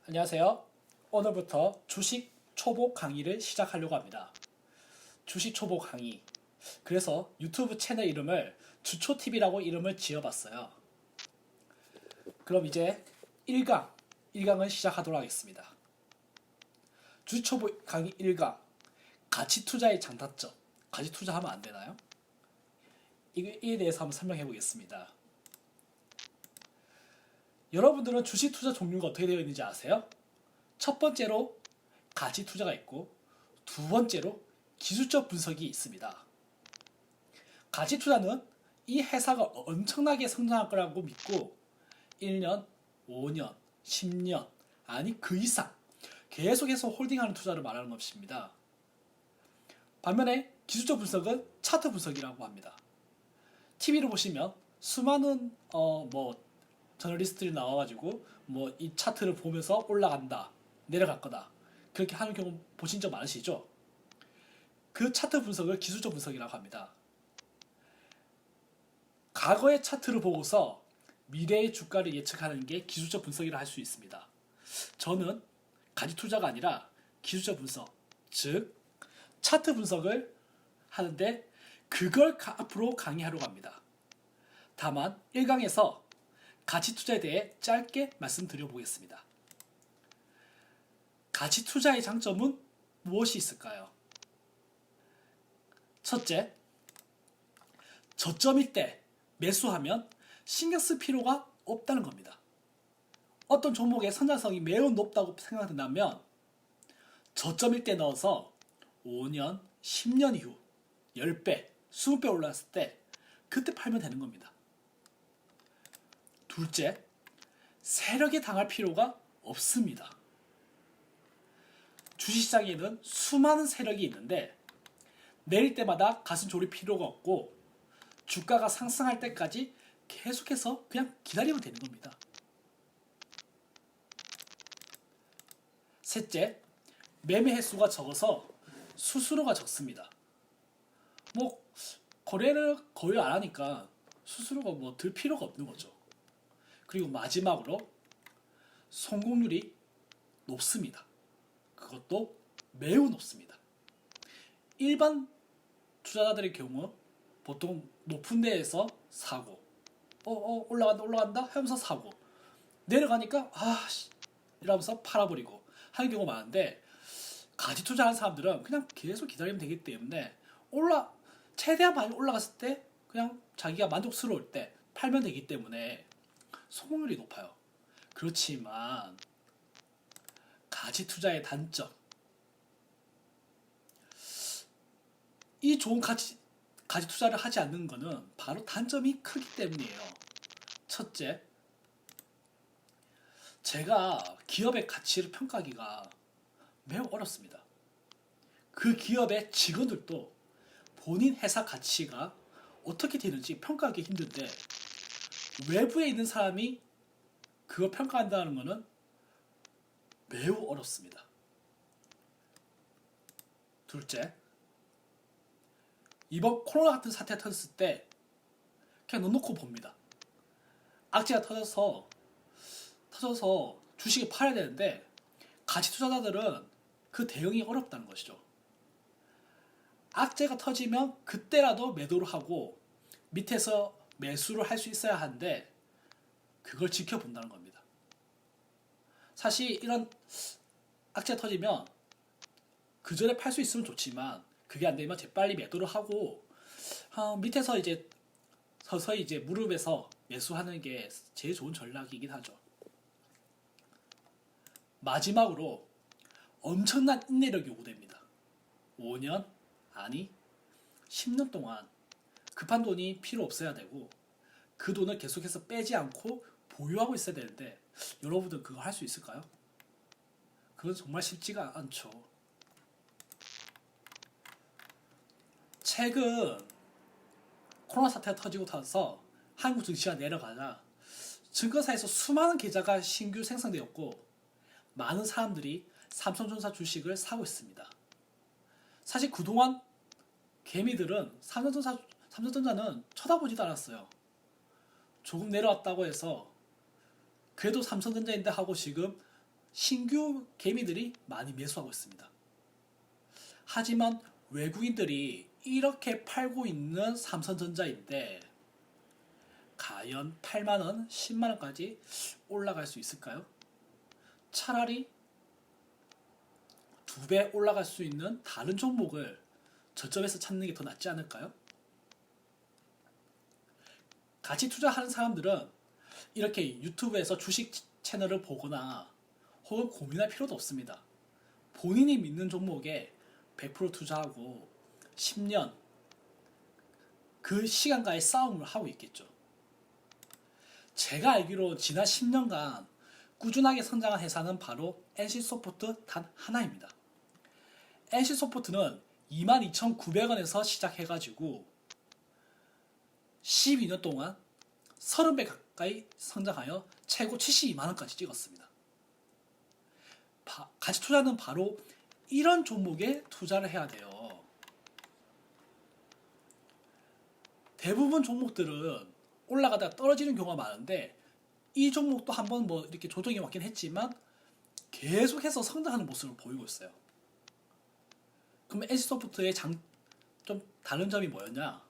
안녕하세요. 오늘부터 주식 초보 강의를 시작하려고 합니다. 주식 초보 강의. 그래서 유튜브 채널 이름을 주초TV라고 이름을 지어봤어요. 그럼 이제 1강을 시작하도록 하겠습니다. 주식 초보 강의 1강. 가치 투자의 장단점. 가치 투자하면 안 되나요? 이에 대해서 한번 설명해 보겠습니다. 여러분들은 주식 투자 종류가 어떻게 되어 있는지 아세요? 첫 번째로 가치 투자가 있고 두 번째로 기술적 분석이 있습니다. 가치 투자는 이 회사가 엄청나게 성장할 거라고 믿고 1년, 5년, 10년 아니 그 이상 계속해서 홀딩하는 투자를 말하는 것입니다. 반면에 기술적 분석은 차트 분석이라고 합니다. TV를 보시면 수많은 저널리스트들이 나와가지고 이 차트를 보면서 올라간다, 내려갈 거다 그렇게 하는 경우 보신 적 많으시죠? 그 차트 분석을 기술적 분석이라고 합니다. 과거의 차트를 보고서 미래의 주가를 예측하는 게 기술적 분석이라 할 수 있습니다. 저는 가치 투자가 아니라 기술적 분석, 즉 차트 분석을 하는데 그걸 앞으로 강의하려고 합니다. 다만 1강에서 가치 투자에 대해 짧게 말씀드려 보겠습니다. 가치 투자의 장점은 무엇이 있을까요? 첫째, 저점일 때 매수하면 신경 쓸 필요가 없다는 겁니다. 어떤 종목의 성장성이 매우 높다고 생각된다면 저점일 때 넣어서 5년, 10년 이후 10배, 20배 올랐을 때 그때 팔면 되는 겁니다. 둘째, 세력에 당할 필요가 없습니다. 주식시장에는 수많은 세력이 있는데 내릴 때마다 가슴 졸일 필요가 없고 주가가 상승할 때까지 계속해서 그냥 기다리면 되는 겁니다. 셋째, 매매 횟수가 적어서 수수료가 적습니다. 거래를 거의 안 하니까 수수료가 들 필요가 없는 거죠. 그리고 마지막으로 성공률이 높습니다. 그것도 매우 높습니다. 일반 투자자들의 경우 보통 높은 데에서 사고 올라간다 하면서 사고 내려가니까 이러면서 팔아버리고 하는 경우가 많은데 가치 투자하는 사람들은 그냥 계속 기다리면 되기 때문에 최대한 많이 올라갔을 때 그냥 자기가 만족스러울 때 팔면 되기 때문에 성공률이 높아요. 그렇지만 가치 투자의 단점, 이 좋은 가치 투자를 하지 않는 것은 바로 단점이 크기 때문이에요. 첫째, 제가 기업의 가치를 평가하기가 매우 어렵습니다. 그 기업의 직원들도 본인 회사 가치가 어떻게 되는지 평가하기 힘든데 외부에 있는 사람이 그걸 평가한다는 것은 매우 어렵습니다. 둘째, 이번 코로나 같은 사태가 터졌을 때 그냥 넉넉히 봅니다. 악재가 터져서 주식을 팔아야 되는데 가치 투자자들은 그 대응이 어렵다는 것이죠. 악재가 터지면 그때라도 매도를 하고 밑에서 매수를 할 수 있어야 하는데 그걸 지켜본다는 겁니다. 사실 이런 악재가 터지면 그 전에 팔 수 있으면 좋지만 그게 안 되면 재빨리 매도를 하고 밑에서 이제 서서히 이제 무릎에서 매수하는 게 제일 좋은 전략이긴 하죠. 마지막으로 엄청난 인내력이 요구됩니다. 5년 아니 10년 동안 급한 돈이 필요 없어야 되고 그 돈을 계속해서 빼지 않고 보유하고 있어야 되는데 여러분들 그거 할 수 있을까요? 그건 정말 쉽지가 않죠. 최근 코로나 사태가 터지고 나서 한국 증시가 내려가자 증권사에서 수많은 계좌가 신규 생성되었고 많은 사람들이 삼성전자 주식을 사고 있습니다. 사실 그동안 개미들은 삼성전자는 쳐다보지도 않았어요. 조금 내려왔다고 해서 그래도 삼성전자인데 하고 지금 신규 개미들이 많이 매수하고 있습니다. 하지만 외국인들이 이렇게 팔고 있는 삼성전자인데 과연 8만원, 10만원까지 올라갈 수 있을까요? 차라리 2배 올라갈 수 있는 다른 종목을 저점에서 찾는 게 더 낫지 않을까요? 같이 투자하는 사람들은 이렇게 유튜브에서 주식 채널을 보거나 혹은 고민할 필요도 없습니다. 본인이 믿는 종목에 100% 투자하고 10년 그 시간과의 싸움을 하고 있겠죠. 제가 알기로 지난 10년간 꾸준하게 성장한 회사는 바로 NC소프트 단 하나입니다. NC소프트는 22,900원에서 시작해가지고 12년 동안 30배 가까이 성장하여 최고 72만원까지 찍었습니다. 가치 투자는 바로 이런 종목에 투자를 해야 돼요. 대부분 종목들은 올라가다가 떨어지는 경우가 많은데 이 종목도 한번 뭐 이렇게 조정이 왔긴 했지만 계속해서 성장하는 모습을 보이고 있어요. 그러면 NC소프트의 좀 다른 점이 뭐였냐?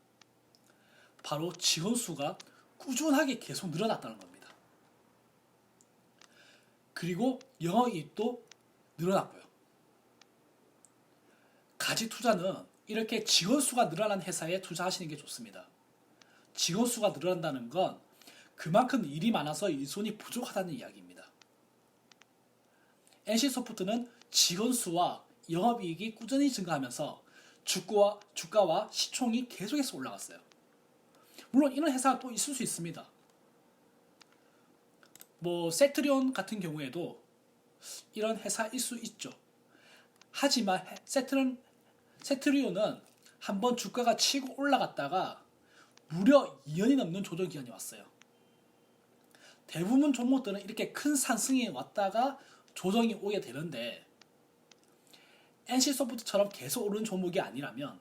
바로 직원 수가 꾸준하게 계속 늘어났다는 겁니다. 그리고 영업이익도 늘어났고요. 가치 투자는 이렇게 직원 수가 늘어난 회사에 투자하시는 게 좋습니다. 직원 수가 늘어난다는 건 그만큼 일이 많아서 일손이 부족하다는 이야기입니다. NC소프트는 직원 수와 영업이익이 꾸준히 증가하면서 주가와 시총이 계속해서 올라갔어요. 물론 이런 회사가 또 있을 수 있습니다. 뭐 세트리온 같은 경우에도 이런 회사일 수 있죠. 하지만 세트리온은 한번 주가가 치고 올라갔다가 무려 2년이 넘는 조정 기간이 왔어요. 대부분 종목들은 이렇게 큰 상승이 왔다가 조정이 오게 되는데 NC소프트처럼 계속 오르는 종목이 아니라면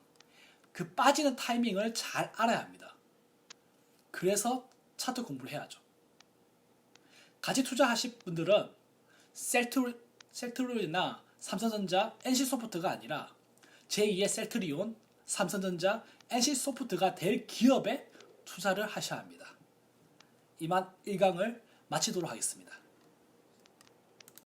그 빠지는 타이밍을 잘 알아야 합니다. 그래서 차트 공부를 해야죠. 가치 투자하실 분들은 셀트리온이나 삼성전자, NC소프트가 아니라 제2의 셀트리온, 삼성전자, NC소프트가 될 기업에 투자를 하셔야 합니다. 이만 1강을 마치도록 하겠습니다.